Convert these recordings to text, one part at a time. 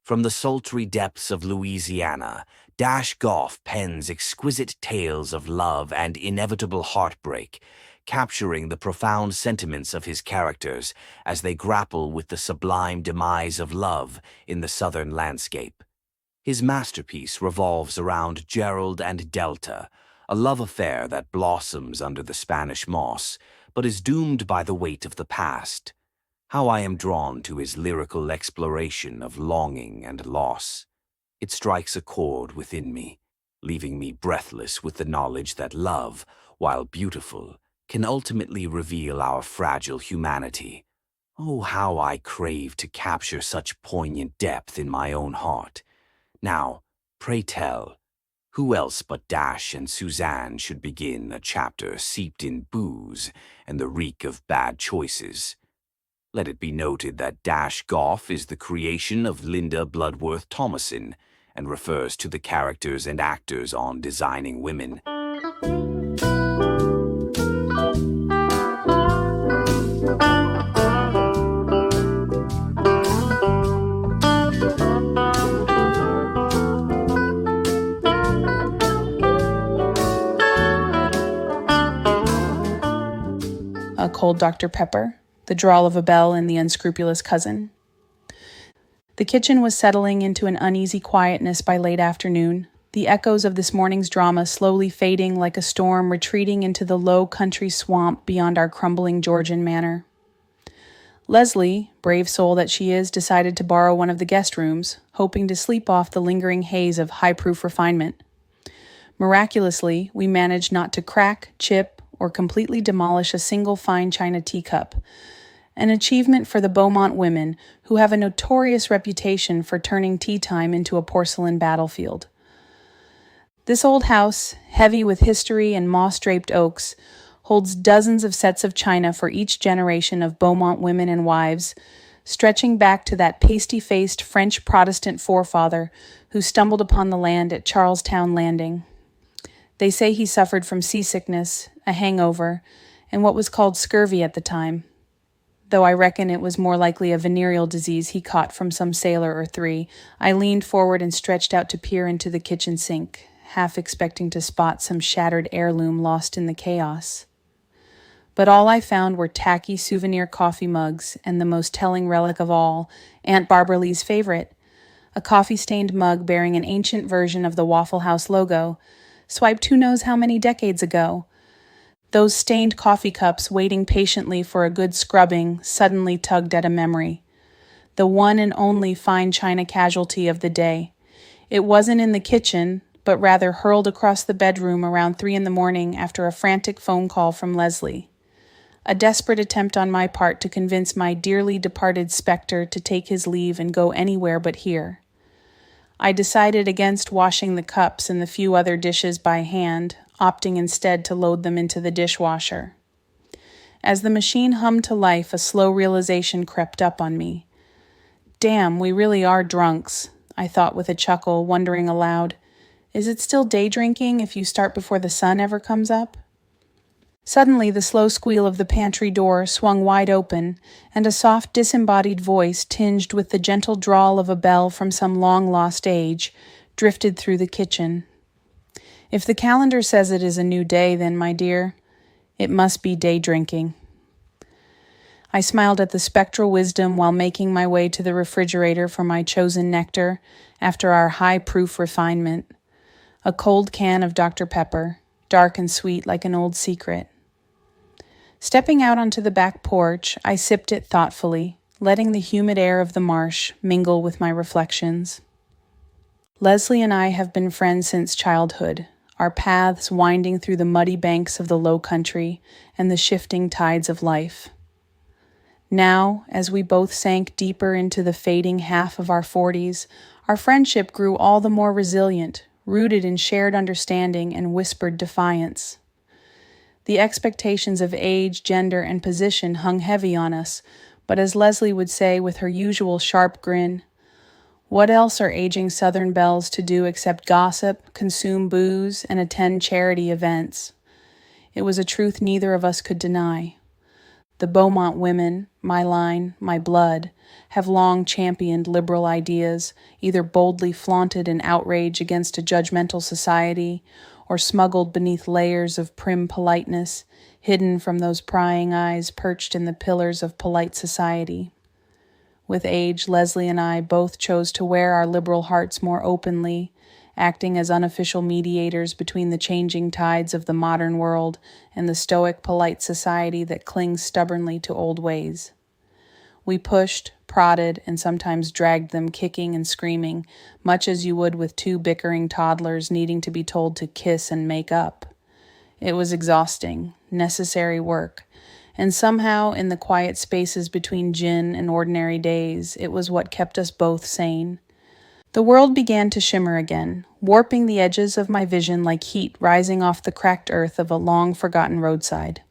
From the sultry depths of Louisiana, Goff pens exquisite tales of love and inevitable heartbreak, capturing the profound sentiments of his characters as they grapple with the sublime demise of love in the southern landscape. His masterpiece revolves around Gerald and Delta, a love affair that blossoms under the Spanish moss, but is doomed by the weight of the past. How I am drawn to his lyrical exploration of longing and loss. It strikes a chord within me, leaving me breathless with the knowledge that love, while beautiful, can ultimately reveal our fragile humanity. Oh, how I crave to capture such poignant depth in my own heart. Now, pray tell, who else but Dash and Suzanne should begin a chapter seeped in booze and the reek of bad choices? Let it be noted that Goff is the creation of Linda Bloodworth Thomason and refers to the characters and actors on Designing Women. A cold Dr. Pepper, the drawl of a Belle and the unscrupulous cousin. The kitchen was settling into an uneasy quietness by late afternoon, the echoes of this morning's drama slowly fading like a storm retreating into the low country swamp beyond our crumbling Georgian manor. Leslie, brave soul that she is, decided to borrow one of the guest rooms, hoping to sleep off the lingering haze of high-proof refinement. Miraculously, we managed not to crack, chip, or completely demolish a single fine china teacup, an achievement for the Beaumont women, who have a notorious reputation for turning tea time into a porcelain battlefield. This old house, heavy with history and moss-draped oaks, holds dozens of sets of china for each generation of Beaumont women and wives, stretching back to that pasty-faced French Protestant forefather who stumbled upon the land at Charlestown Landing. They say he suffered from seasickness, a hangover, and what was called scurvy at the time, though I reckon it was more likely a venereal disease he caught from some sailor or three. I leaned forward and stretched out to peer into the kitchen sink, half expecting to spot some shattered heirloom lost in the chaos. But all I found were tacky souvenir coffee mugs and the most telling relic of all, Aunt Barbara Lee's favorite, a coffee-stained mug bearing an ancient version of the Waffle House logo, swiped who knows how many decades ago. Those stained coffee cups waiting patiently for a good scrubbing suddenly tugged at a memory. The one and only fine china casualty of the day. It wasn't in the kitchen, but rather hurled across the bedroom around 3 a.m. after a frantic phone call from Leslie. A desperate attempt on my part to convince my dearly departed specter to take his leave and go anywhere but here. I decided against washing the cups and the few other dishes by hand, opting instead to load them into the dishwasher. As the machine hummed to life, a slow realization crept up on me. Damn, we really are drunks, I thought with a chuckle, wondering aloud, is it still day drinking if you start before the sun ever comes up? Suddenly, the slow squeal of the pantry door swung wide open, and a soft, disembodied voice, tinged with the gentle drawl of a bell from some long-lost age, drifted through the kitchen. If the calendar says it is a new day, then, my dear, it must be day drinking. I smiled at the spectral wisdom while making my way to the refrigerator for my chosen nectar after our high-proof refinement. A cold can of Dr. Pepper, dark and sweet like an old secret. Stepping out onto the back porch, I sipped it thoughtfully, letting the humid air of the marsh mingle with my reflections. Leslie and I have been friends since childhood, our paths winding through the muddy banks of the low country and the shifting tides of life. Now, as we both sank deeper into the fading half of our 40s, our friendship grew all the more resilient, rooted in shared understanding and whispered defiance. The expectations of age, gender, and position hung heavy on us, but as Leslie would say with her usual sharp grin, what else are aging Southern belles to do except gossip, consume booze, and attend charity events? It was a truth neither of us could deny. The Beaumont women, my line, my blood, have long championed liberal ideas, either boldly flaunted in outrage against a judgmental society, or smuggled beneath layers of prim politeness, hidden from those prying eyes perched in the pillars of polite society. With age, Leslie and I both chose to wear our liberal hearts more openly, acting as unofficial mediators between the changing tides of the modern world and the stoic, polite society that clings stubbornly to old ways. We pushed, prodded, and sometimes dragged them kicking and screaming, much as you would with two bickering toddlers needing to be told to kiss and make up. It was exhausting, necessary work, and somehow in the quiet spaces between gin and ordinary days, it was what kept us both sane. The world began to shimmer again, warping the edges of my vision like heat rising off the cracked earth of a long-forgotten roadside.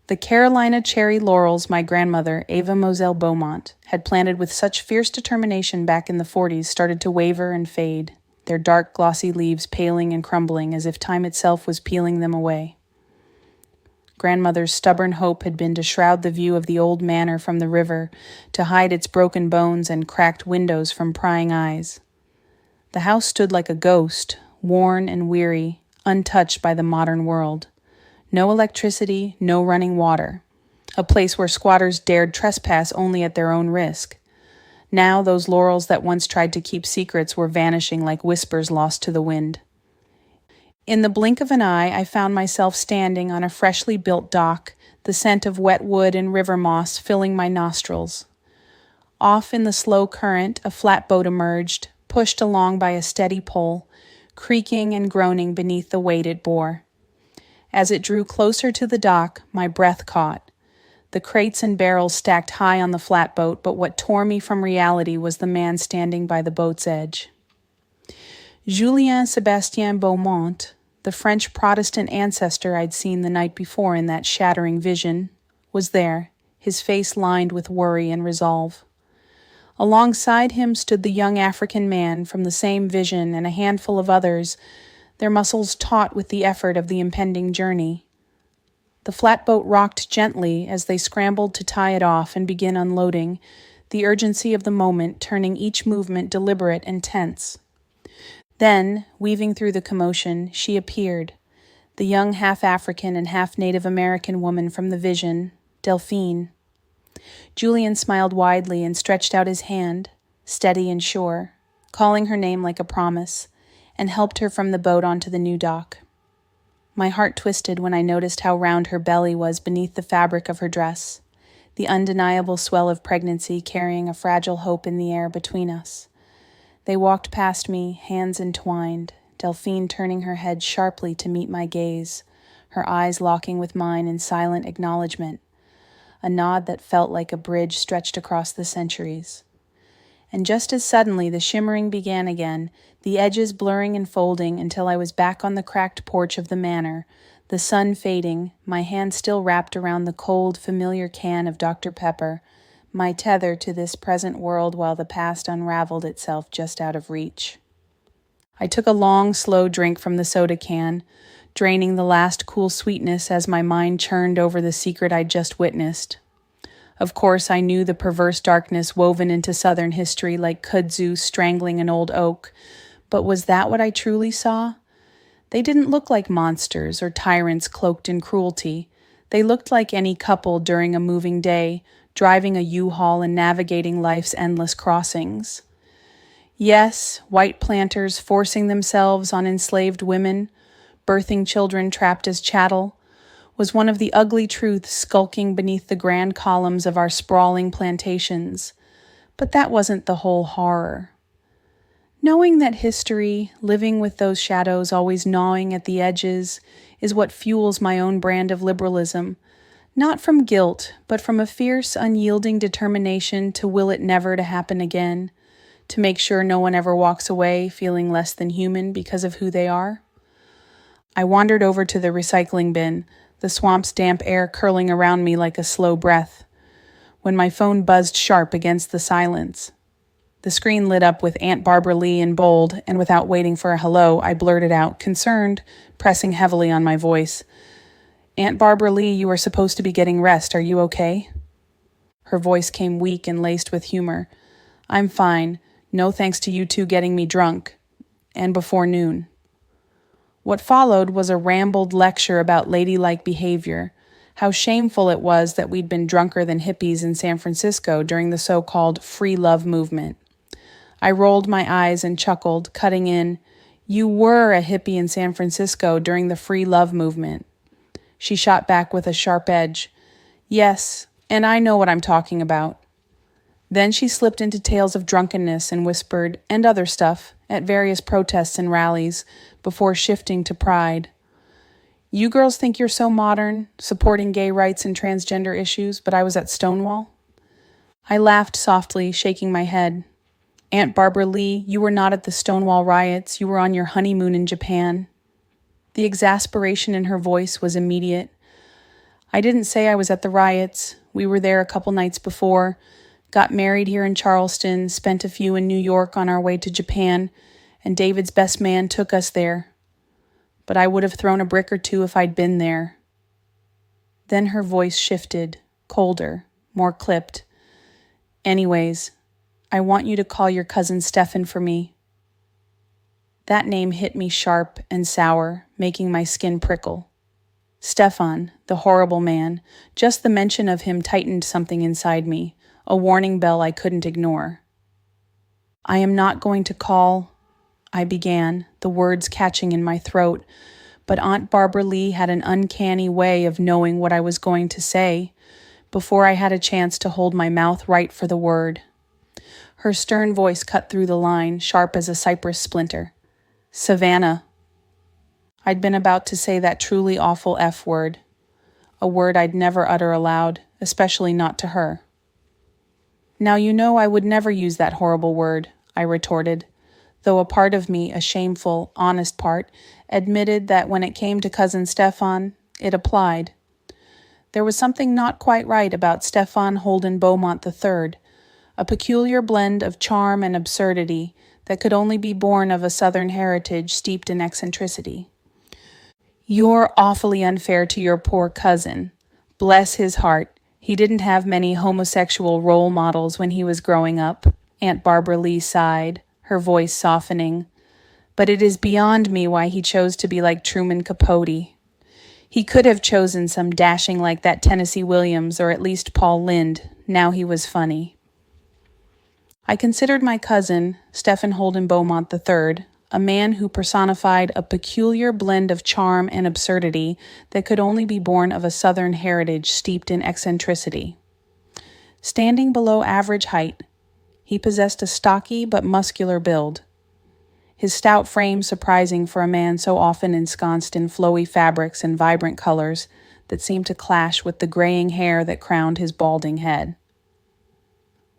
The Carolina cherry laurels my grandmother, Ava Moselle Beaumont, had planted with such fierce determination back in the 40s started to waver and fade, their dark, glossy leaves paling and crumbling as if time itself was peeling them away. Grandmother's stubborn hope had been to shroud the view of the old manor from the river, to hide its broken bones and cracked windows from prying eyes. The house stood like a ghost, worn and weary, untouched by the modern world. No electricity, no running water. A place where squatters dared trespass only at their own risk. Now those laurels that once tried to keep secrets were vanishing like whispers lost to the wind. In the blink of an eye, I found myself standing on a freshly built dock, the scent of wet wood and river moss filling my nostrils. Off in the slow current, a flatboat emerged, pushed along by a steady pole, creaking and groaning beneath the weight it bore. As it drew closer to the dock, my breath caught. The crates and barrels stacked high on the flatboat, but what tore me from reality was the man standing by the boat's edge. Julien Sébastien Beaumont, the French Protestant ancestor I'd seen the night before in that shattering vision, was there, his face lined with worry and resolve. Alongside him stood the young African man from the same vision and a handful of others, their muscles taut with the effort of the impending journey. The flatboat rocked gently as they scrambled to tie it off and begin unloading, the urgency of the moment turning each movement deliberate and tense. Then, weaving through the commotion, she appeared, the young half-African and half-Native American woman from the vision, Delphine. Julian smiled widely and stretched out his hand, steady and sure, calling her name like a promise, and helped her from the boat onto the new dock. My heart twisted when I noticed how round her belly was beneath the fabric of her dress, the undeniable swell of pregnancy carrying a fragile hope in the air between us. They walked past me, hands entwined, Delphine turning her head sharply to meet my gaze, her eyes locking with mine in silent acknowledgement, a nod that felt like a bridge stretched across the centuries. And just as suddenly the shimmering began again, the edges blurring and folding until I was back on the cracked porch of the manor, the sun fading, my hand still wrapped around the cold, familiar can of Dr. Pepper, my tether to this present world while the past unraveled itself just out of reach. I took a long, slow drink from the soda can, draining the last cool sweetness as my mind churned over the secret I'd just witnessed. Of course, I knew the perverse darkness woven into Southern history like kudzu strangling an old oak, but was that what I truly saw? They didn't look like monsters or tyrants cloaked in cruelty. They looked like any couple during a moving day, driving a U-Haul and navigating life's endless crossings. Yes, white planters forcing themselves on enslaved women, birthing children trapped as chattel, was one of the ugly truths skulking beneath the grand columns of our sprawling plantations. But that wasn't the whole horror. Knowing that history, living with those shadows always gnawing at the edges, is what fuels my own brand of liberalism, not from guilt, but from a fierce, unyielding determination to will it never to happen again, to make sure no one ever walks away feeling less than human because of who they are. I wandered over to the recycling bin, the swamp's damp air curling around me like a slow breath, when my phone buzzed sharp against the silence. The screen lit up with Aunt Barbara Lee in bold, and without waiting for a hello, I blurted out, concerned, pressing heavily on my voice. Aunt Barbara Lee, you are supposed to be getting rest. Are you okay? Her voice came weak and laced with humor. I'm fine. No thanks to you two getting me drunk. And before noon. What followed was a rambled lecture about ladylike behavior, how shameful it was that we'd been drunker than hippies in San Francisco during the so-called free love movement. I rolled my eyes and chuckled, cutting in, You were a hippie in San Francisco during the free love movement. She shot back with a sharp edge. Yes, and I know what I'm talking about. Then she slipped into tales of drunkenness and whispered, and other stuff, at various protests and rallies, before shifting to pride. You girls think you're so modern, supporting gay rights and transgender issues, but I was at Stonewall? I laughed softly, shaking my head. Aunt Barbara Lee, you were not at the Stonewall riots, you were on your honeymoon in Japan. The exasperation in her voice was immediate. I didn't say I was at the riots. We were there a couple nights before, got married here in Charleston, spent a few in New York on our way to Japan, and David's best man took us there. But I would have thrown a brick or two if I'd been there. Then her voice shifted, colder, more clipped. Anyways, I want you to call your cousin Stephan for me. That name hit me sharp and sour, making my skin prickle. Stephan, the horrible man, just the mention of him tightened something inside me, a warning bell I couldn't ignore. I am not going to call, I began, the words catching in my throat, but Aunt Barbara Lee had an uncanny way of knowing what I was going to say before I had a chance to hold my mouth right for the word. Her stern voice cut through the line, sharp as a cypress splinter. Savannah. I'd been about to say that truly awful F word, a word I'd never utter aloud, especially not to her. Now you know I would never use that horrible word, I retorted, though a part of me, a shameful, honest part, admitted that when it came to cousin Stephan, it applied. There was something not quite right about Stephan Holden Beaumont III, a peculiar blend of charm and absurdity that could only be born of a Southern heritage steeped in eccentricity. You're awfully unfair to your poor cousin. Bless his heart, he didn't have many homosexual role models when he was growing up, Aunt Barbara Lee sighed, her voice softening. But it is beyond me why he chose to be like Truman Capote. He could have chosen some dashing like that Tennessee Williams or at least Paul Lynde. Now he was funny. I considered my cousin, Stephan Holden Beaumont III, a man who personified a peculiar blend of charm and absurdity that could only be born of a Southern heritage steeped in eccentricity. Standing below average height, he possessed a stocky but muscular build, his stout frame surprising for a man so often ensconced in flowy fabrics and vibrant colors that seemed to clash with the graying hair that crowned his balding head.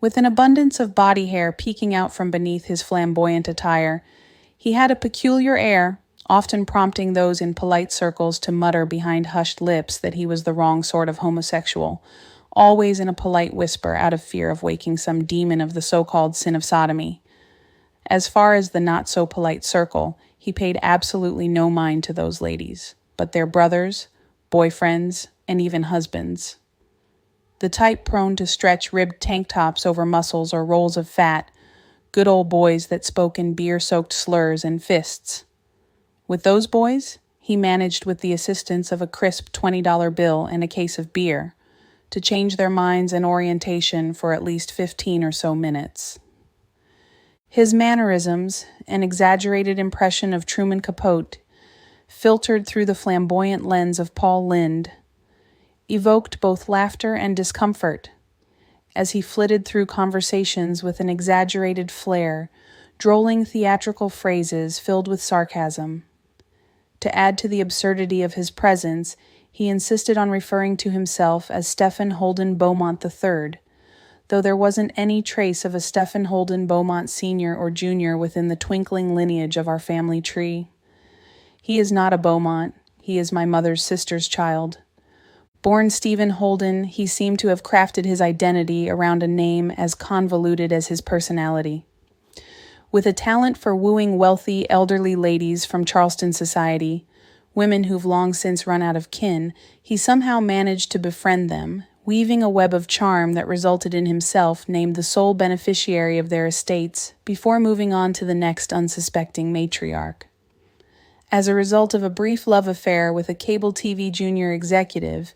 With an abundance of body hair peeking out from beneath his flamboyant attire, he had a peculiar air, often prompting those in polite circles to mutter behind hushed lips that he was the wrong sort of homosexual, always in a polite whisper out of fear of waking some demon of the so-called sin of sodomy. As far as the not-so-polite circle, he paid absolutely no mind to those ladies, but their brothers, boyfriends, and even husbands. The type prone to stretch ribbed tank tops over muscles or rolls of fat, good old boys that spoke in beer-soaked slurs and fists. With those boys, he managed with the assistance of a crisp $20 bill and a case of beer to change their minds and orientation for at least 15 or so minutes. His mannerisms, an exaggerated impression of Truman Capote, filtered through the flamboyant lens of Paul Lynde, evoked both laughter and discomfort as he flitted through conversations with an exaggerated flair, drolling theatrical phrases filled with sarcasm. To add to the absurdity of his presence, he insisted on referring to himself as Stephan Holden Beaumont III, though there wasn't any trace of a Stephan Holden Beaumont Sr. or Jr. within the twinkling lineage of our family tree. He is not a Beaumont, he is my mother's sister's child. Born Stephen Holden, he seemed to have crafted his identity around a name as convoluted as his personality. With a talent for wooing wealthy, elderly ladies from Charleston society, women who've long since run out of kin, he somehow managed to befriend them, weaving a web of charm that resulted in himself named the sole beneficiary of their estates before moving on to the next unsuspecting matriarch. As a result of a brief love affair with a cable TV junior executive,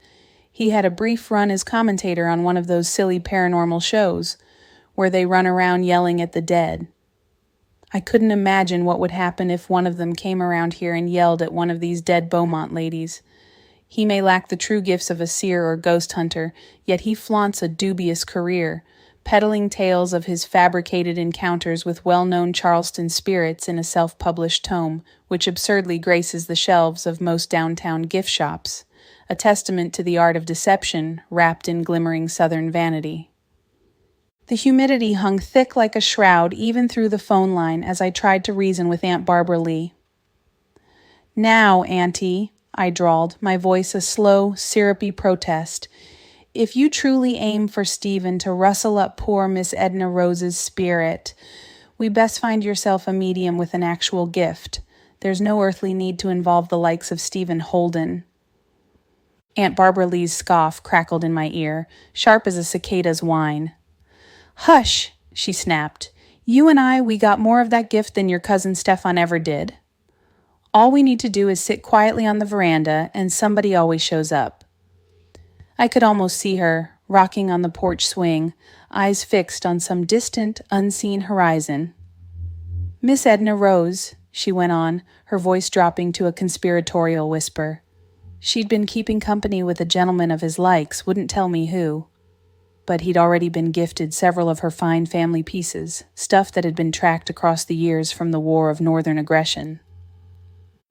he had a brief run as commentator on one of those silly paranormal shows where they run around yelling at the dead. I couldn't imagine what would happen if one of them came around here and yelled at one of these dead Beaumont ladies. He may lack the true gifts of a seer or ghost hunter, yet he flaunts a dubious career, peddling tales of his fabricated encounters with well-known Charleston spirits in a self-published tome, which absurdly graces the shelves of most downtown gift shops, a testament to the art of deception wrapped in glimmering southern vanity. The humidity hung thick like a shroud even through the phone line as I tried to reason with Aunt Barbara Lee. "Now, Auntie," I drawled, my voice a slow, syrupy protest, "if you truly aim for Stephen to rustle up poor Miss Edna Rose's spirit, we best find yourself a medium with an actual gift. There's no earthly need to involve the likes of Stephen Holden." Aunt Barbara Lee's scoff crackled in my ear, sharp as a cicada's whine. "Hush," she snapped. "You and we got more of that gift than your cousin Stephan ever did. All we need to do is sit quietly on the veranda, and somebody always shows up." I could almost see her, rocking on the porch swing, eyes fixed on some distant, unseen horizon. "Miss Edna Rose," she went on, her voice dropping to a conspiratorial whisper. She'd been keeping company with a gentleman of his likes, wouldn't tell me who. But he'd already been gifted several of her fine family pieces, stuff that had been tracked across the years from the War of Northern Aggression.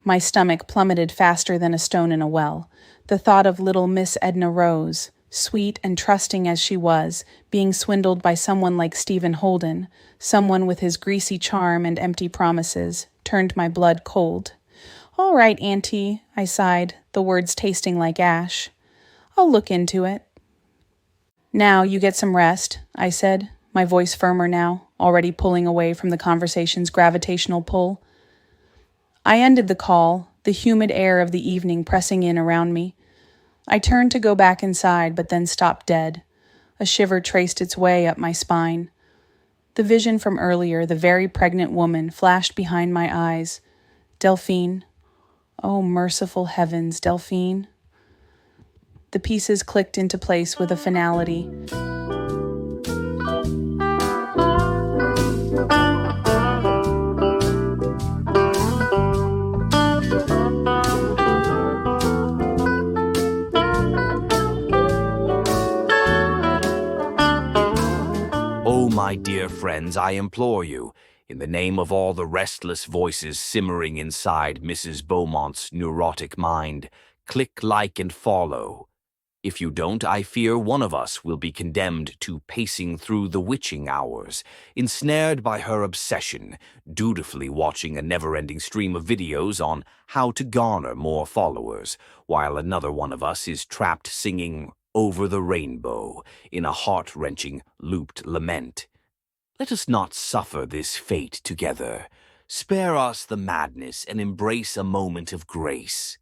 My stomach plummeted faster than a stone in a well. The thought of little Miss Edna Rose, sweet and trusting as she was, being swindled by someone like Stephen Holden, someone with his greasy charm and empty promises, turned my blood cold. "All right, Auntie," I sighed, the words tasting like ash. "I'll look into it." "Now you get some rest," I said, my voice firmer now, already pulling away from the conversation's gravitational pull. I ended the call, the humid air of the evening pressing in around me. I turned to go back inside, but then stopped dead. A shiver traced its way up my spine. The vision from earlier, the very pregnant woman, flashed behind my eyes. Delphine. Oh, merciful heavens, Delphine. The pieces clicked into place with a finality. Oh, my dear friends, I implore you, in the name of all the restless voices simmering inside Mrs. Beaumont's neurotic mind, click like and follow. If you don't, I fear one of us will be condemned to pacing through the witching hours, ensnared by her obsession, dutifully watching a never-ending stream of videos on how to garner more followers, while another one of us is trapped singing "Over the Rainbow" in a heart-wrenching, looped lament. Let us not suffer this fate together. Spare us the madness and embrace a moment of grace.